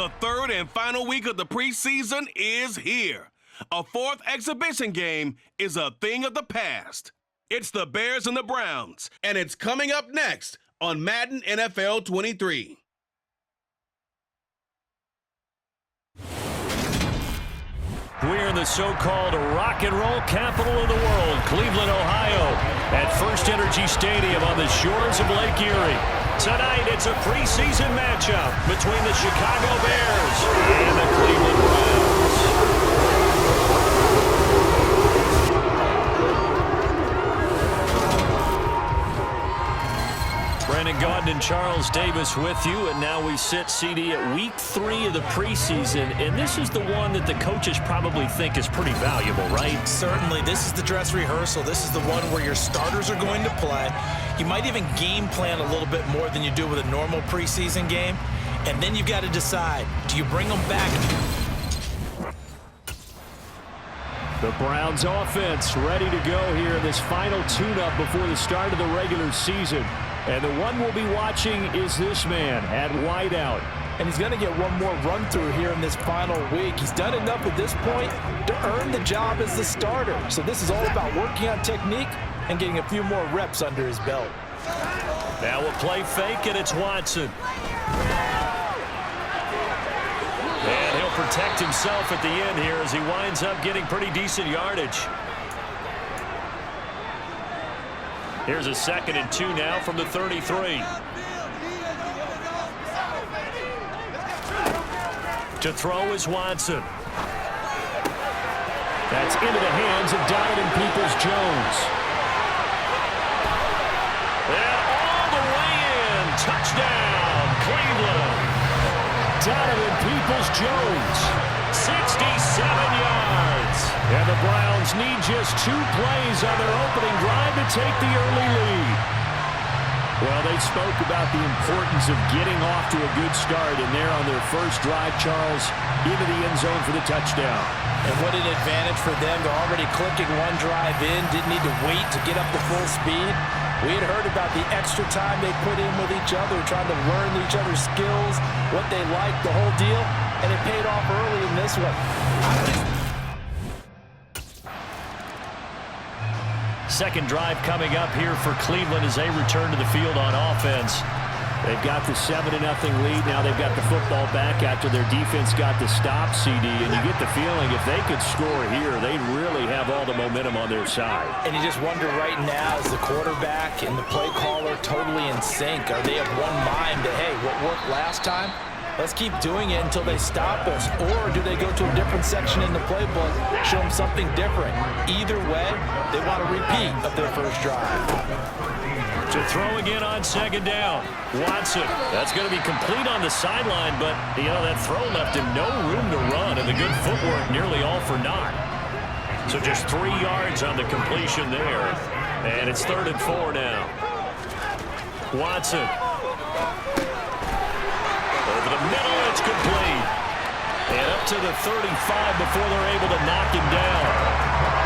The third and final week of the preseason is here. A fourth exhibition game is a thing of the past. It's the Bears and the Browns, and it's coming up next on Madden NFL 23. We're in the so-called rock and roll capital of the world, Cleveland, Ohio, at First Energy Stadium on the shores of Lake Erie. Tonight, it's a preseason matchup between the Chicago Bears and the Cleveland Browns. Brandon Gaudin and Charles Davis with you, and now we sit, CD, at week 3 of the preseason, and this is the one that the coaches probably think is pretty valuable, right? Certainly. This is the dress rehearsal. This is the one where your starters are going to play. You might even game plan a little bit more than you do with a normal preseason game, and then you've got to decide, do you bring them back? The Browns offense ready to go here in this final tune-up before the start of the regular season. And the one we'll be watching is this man at wideout. And he's going to get one more run-through here in this final week. He's done enough at this point to earn the job as the starter. So this is all about working on technique and getting a few more reps under his belt. Now we'll play fake, and it's Watson. And he'll protect himself at the end here as he winds up getting pretty decent yardage. Here's a 2nd and 2 now from the 33. To throw is Watson. That's into the hands of Donovan Peoples-Jones. And all the way in. Touchdown, Cleveland. Donovan Peoples-Jones, 67 yards. And the Browns need just 2 plays on their opening drive to take the early lead. Well, they spoke about the importance of getting off to a good start, and there on their first drive, Charles, into the end zone for the touchdown. And what an advantage for them. They're already clicking one drive in, didn't need to wait to get up to full speed. We had heard about the extra time they put in with each other, trying to learn each other's skills, what they liked, the whole deal, and it paid off early in this one. Second drive coming up here for Cleveland as they return to the field on offense. They've got the 7-0 lead. Now they've got the football back after their defense got the stop, CD. And you get the feeling if they could score here, they'd really have all the momentum on their side. And you just wonder right now, is the quarterback and the play caller totally in sync? Are they of one mind that, hey, what worked last time? Let's keep doing it until they stop us. Or do they go to a different section in the playbook, show them something different? Either way, they want a repeat of their first drive. To throw again on 2nd down. Watson. That's going to be complete on the sideline, but, you know, that throw left him no room to run, and the good footwork nearly all for naught. So just 3 yards on the completion there. And it's 3rd and 4 now. Watson. Over the middle, it's complete. And up to the 35 before they're able to knock him down.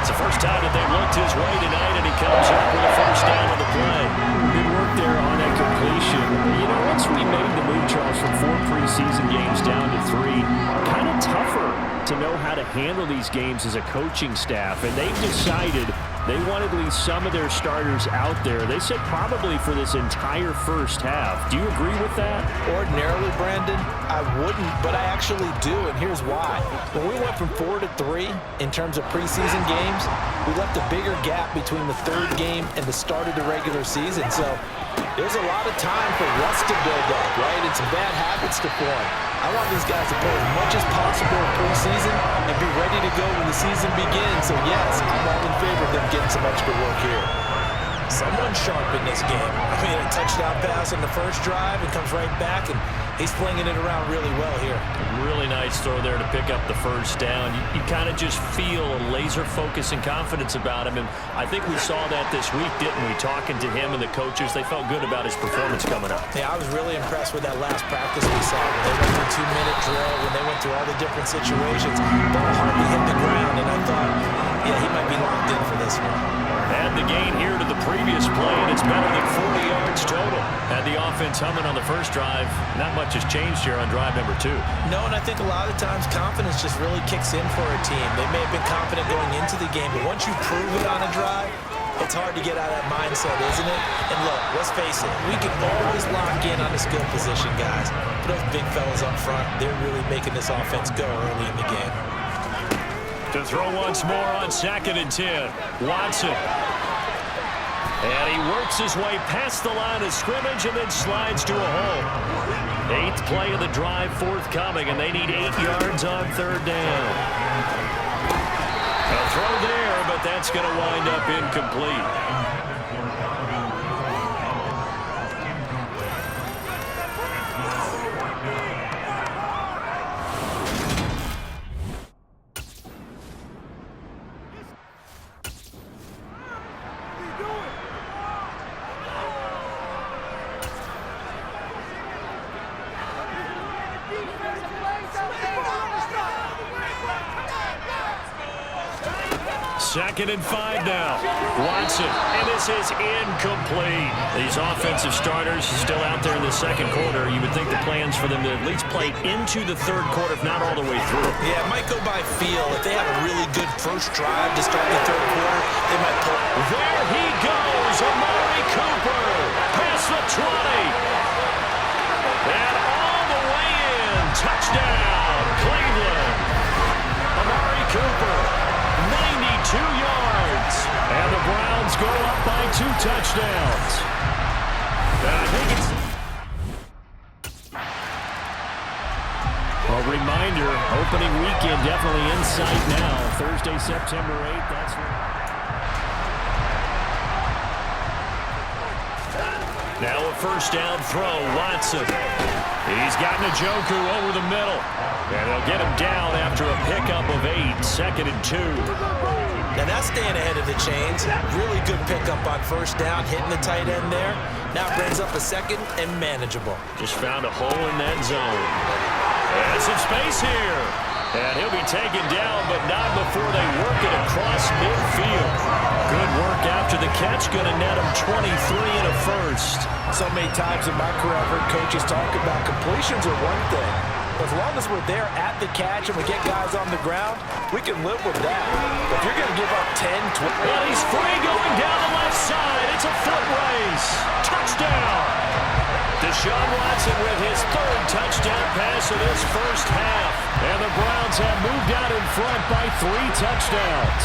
It's the first time that they've looked his way tonight, and he comes up with a first down on the play. Good work there on that completion. You know, once we made the move, Charles, from 4 preseason games down to 3, kind of tougher to know how to handle these games as a coaching staff, and they've decided they wanted at least some of their starters out there. They said probably for this entire first half. Do you agree with that? Ordinarily, Brandon, I wouldn't, but I actually do, and here's why. When we went from 4 to 3 in terms of preseason games, we left a bigger gap between the 3rd game and the start of the regular season. So there's a lot of time for rust to build up, right, and some bad habits to form. I want these guys to play as much as possible in preseason and be ready to go when the season begins. So, yes, I'm all in favor of them getting some extra work here. Someone sharp in this game. I mean, a touchdown pass on the first drive and comes right back, and he's flinging it around really well here. Really nice throw there to pick up the first down. You kind of just feel a laser focus and confidence about him, and I think we saw that this week, didn't we? Talking to him and the coaches, they felt good about his performance coming up. Yeah, I was really impressed with that last practice we saw. When they went through 2-minute drill, when they went through all the different situations, ball hardly hit the ground, and I thought, yeah, he might be locked in for this one. Add the gain here to the previous play, and it's better than 40 yards total. Had the offense humming on the first drive. Not much has changed here on drive number 2. No, and I think a lot of times confidence just really kicks in for a team. They may have been confident going into the game, but once you prove it on a drive, it's hard to get out of that mindset, isn't it? And look, let's face it, we can always lock in on the skill position, guys. But those big fellas up front, they're really making this offense go early in the game. To throw once more on 2nd and 10. Watson. And he works his way past the line of scrimmage and then slides to a hole. 8th play of the drive forthcoming, and they need 8 yards on 3rd down. A throw there, but that's going to wind up incomplete. Second and 5 now. Watson, and this is incomplete. These offensive starters still out there in the second quarter. You would think the plans for them to at least play into the third quarter, if not all the way through. Yeah, it might go by feel. If they have a really good first drive to start the third quarter, they might pull. There he goes, Amari Cooper, past the 20. And all the way in, touchdown, Cleveland. Amari Cooper. 92 yards. And the Browns go up by 2 touchdowns. And I think it's a reminder, opening weekend definitely in sight now. Thursday, September 8th. That's now a first down throw. Watson. He's got Njoku over the middle. And they'll get him down after a pickup of 8. 2nd and 2. Now that's staying ahead of the chains. Really good pickup on first down, hitting the tight end there. Now brings up a second and manageable. Just found a hole in that zone. And some space here. And he'll be taken down, but not before they work it across midfield. Good work after the catch. Going to net him 23 and a first. So many times in my career I've heard coaches talk about completions are one thing. As long as we're there at the catch and we get guys on the ground, we can live with that. But if you're going to give up 10, 20... Well, he's free going down the left side. It's a foot race. Touchdown. Deshaun Watson with his 3rd touchdown pass of this first half. And the Browns have moved out in front by 3 touchdowns.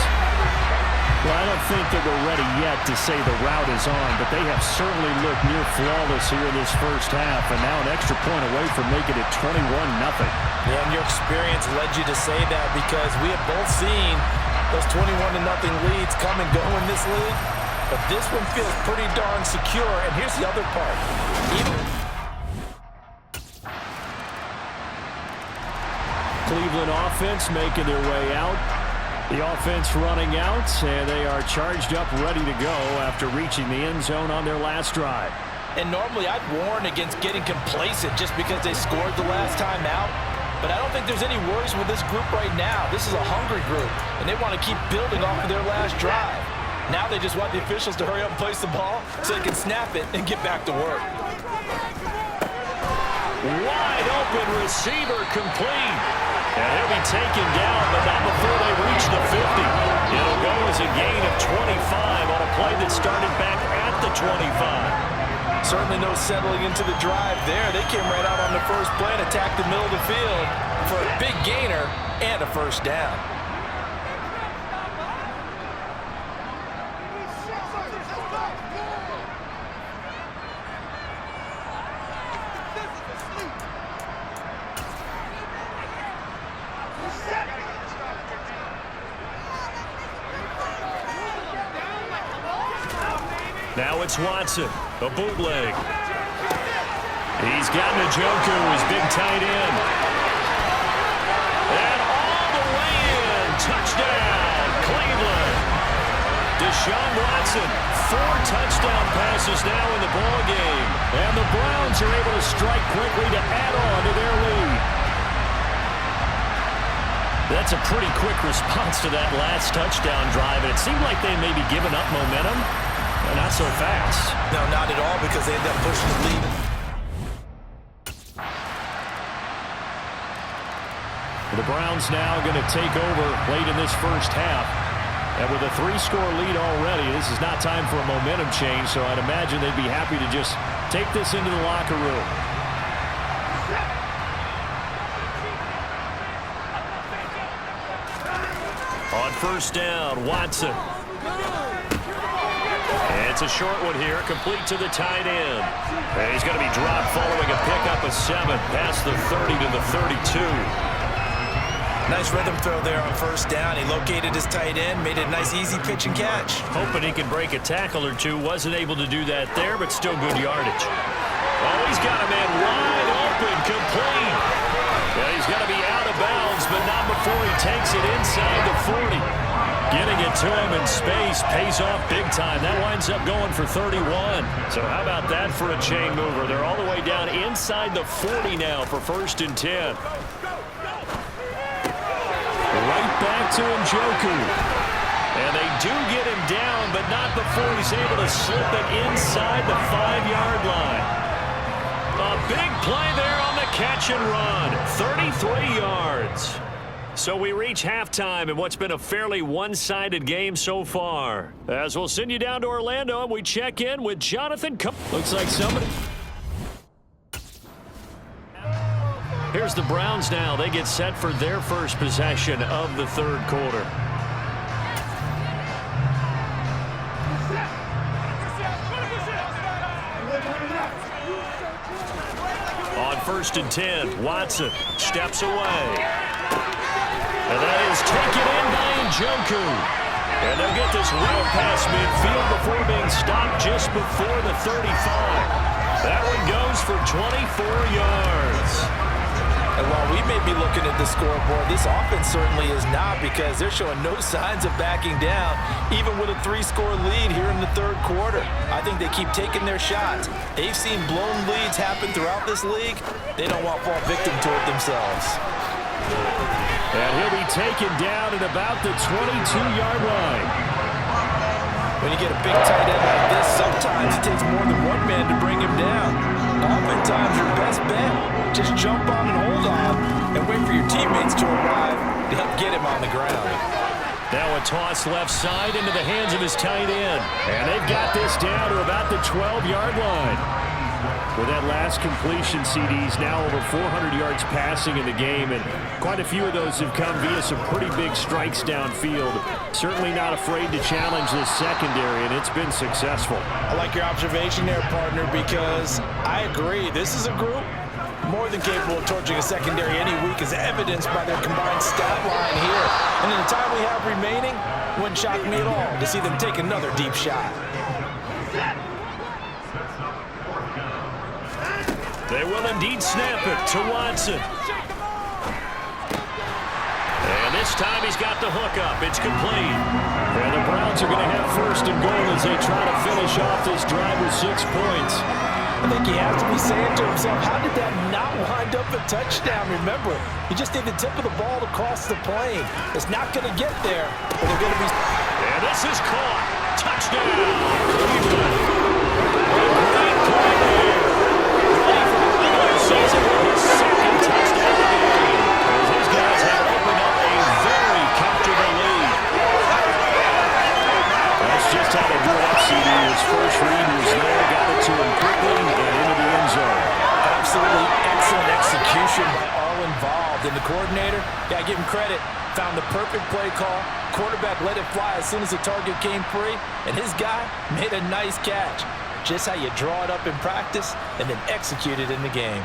Well, I don't think that we're ready yet to say the route is on, but they have certainly looked near flawless here in this first half, and now an extra point away from making it 21-0. Yeah, and your experience led you to say that because we have both seen those 21-0 leads come and go in this league, but this one feels pretty darn secure, and here's the other part. Cleveland offense making their way out. The offense running out, and they are charged up, ready to go after reaching the end zone on their last drive. And normally I'd warn against getting complacent just because they scored the last time out. But I don't think there's any worries with this group right now. This is a hungry group, and they want to keep building off of their last drive. Now they just want the officials to hurry up and place the ball so they can snap it and get back to work. Wide open receiver complete. And he'll be taken down, but not before they reach the 50. It'll go as a gain of 25 on a play that started back at the 25. Certainly no settling into the drive there. They came right out on the first play and attacked the middle of the field for a big gainer and a first down. Now it's Watson, a bootleg. He's got Njoku, his big tight end. And all the way in, touchdown, Cleveland. Deshaun Watson, 4 touchdown passes now in the ballgame. And the Browns are able to strike quickly to add on to their lead. That's a pretty quick response to that last touchdown drive, and it seemed like they may be giving up momentum, but not so fast. No, not at all, because they ended up pushing the lead. The Browns now going to take over late in this first half. And with a 3-score lead already, this is not time for a momentum change, so I'd imagine they'd be happy to just take this into the locker room. On first down, Watson. And it's a short one here, complete to the tight end. And he's going to be dropped following a pickup of 7 past the 30 to the 32. Nice rhythm throw there on first down. He located his tight end, made it a nice easy pitch and catch. Hoping he could break a tackle or two. Wasn't able to do that there, but still good yardage. Oh, he's got a man wide open, complete. Yeah, he's got to be out of bounds, but not before he takes it inside the 40. Getting it to him in space pays off big time. That winds up going for 31. So how about that for a chain mover? They're all the way down inside the 40 now for 1st and 10. Right back to Njoku. And they do get him down, but not before he's able to slip it inside the 5-yard line. A big play there on the catch and run. 33 yards. So we reach halftime in what's been a fairly one-sided game so far. As we'll send you down to Orlando, and we check in with Jonathan. Looks like somebody... Here's the Browns now. They get set for their first possession of the third quarter. On 1st and 10, Watson steps away. And that is taken in by Njoku. And they'll get this well past midfield before being stopped just before the 35. That one goes for 24 yards. And while we may be looking at the scoreboard, this offense certainly is not, because they're showing no signs of backing down, even with a 3-score lead here in the third quarter. I think they keep taking their shots. They've seen blown leads happen throughout this league. They don't want to fall victim to it themselves. And he'll be taken down at about the 22-yard line. When you get a big tight end like this, sometimes it takes more than one man to bring him down. Oftentimes, your best bet, just jump on and hold on and wait for your teammates to arrive to help get him on the ground. Now a toss left side into the hands of his tight end. And they've got this down to about the 12-yard line. With that last completion, CD's now over 400 yards passing in the game, and quite a few of those have come via some pretty big strikes downfield. Certainly not afraid to challenge this secondary, and it's been successful. I like your observation there, partner, because I agree. This is a group more than capable of torching a secondary any week, as evidenced by their combined stat line here. And in the time we have remaining, wouldn't shock me at all to see them take another deep shot. They will indeed snap it to Watson. And this time he's got the hook up. It's complete. And the Browns are going to have 1st and goal as they try to finish off this drive with 6 points. I think he has to be saying to himself, how did that not wind up a touchdown? Remember, you just need the tip of the ball to cross the plane. It's not going to get there, but they're going to be... And this is caught. Touchdown, Cleveland. Great play there. Season with his 2nd touchdown of the game, as his guys have opened up a very comfortable lead. That's just how they drew it up, CD. His first read was there, got it to him quickly and into the end zone. Absolutely excellent execution by all involved. And the coordinator, yeah, give him credit, found the perfect play call. Quarterback let it fly as soon as the target came free, and his guy made a nice catch. Just how you draw it up in practice and then execute it in the game.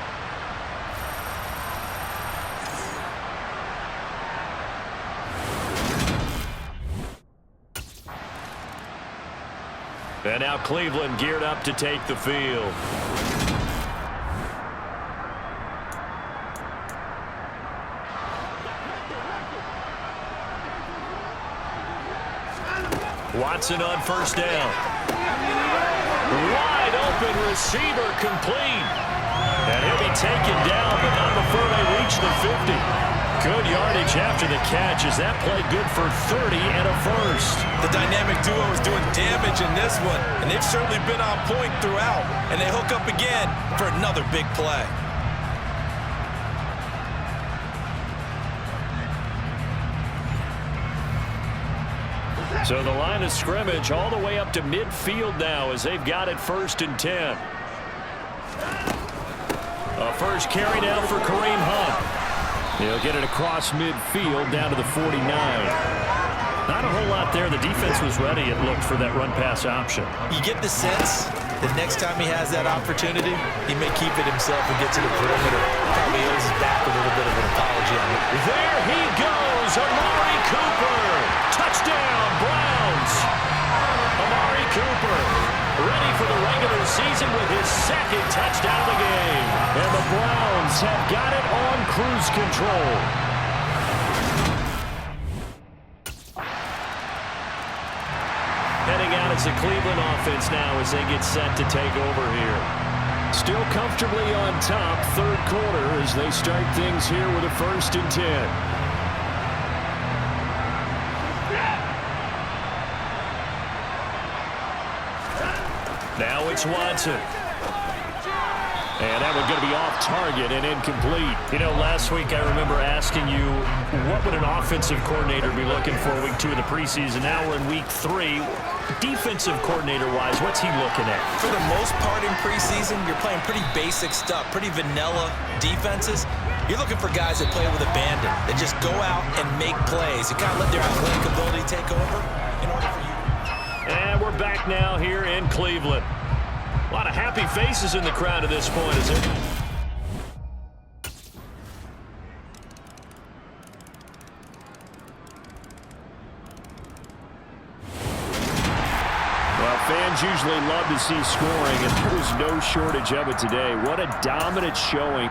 And now Cleveland geared up to take the field. Watson on 1st down. Wide open receiver, complete. And he'll be taken down, but not before they reach the 50. Good yardage after the catch as that play good for 30 and a first. The dynamic duo is doing damage in this one, and they've certainly been on point throughout. And they hook up again for another big play. So the line of scrimmage all the way up to midfield now as they've got it 1st and 10. A first carry now for Kareem Hunt. He'll get it across midfield down to the 49. Not a whole lot there. The defense was ready, it looked, for that run-pass option. You get the sense that next time he has that opportunity, he may keep it himself and get to the perimeter. Probably owes his back a little bit of an apology on it. There he goes, Amari Cooper. Touchdown, Browns. Amari Cooper ready for the regular season with his 2nd touchdown of the game. And the Browns have got it on cruise control. Heading out as the Cleveland offense now as they get set to take over here. Still comfortably on top, 3rd quarter as they start things here with a 1st and 10. Now it's Watson. And that one's going to be off target and incomplete. You know, last week I remember asking you, what would an offensive coordinator be looking for week 2 of the preseason? Now we're in week 3. Defensive coordinator-wise, what's he looking at? For the most part in preseason, you're playing pretty basic stuff, pretty vanilla defenses. You're looking for guys that play with abandon, that just go out and make plays. You kind of let their athletic ability take over in order for you. And we're back now here in Cleveland. A lot of happy faces in the crowd at this point, is it? Well, fans usually love to see scoring, and there was no shortage of it today. What a dominant showing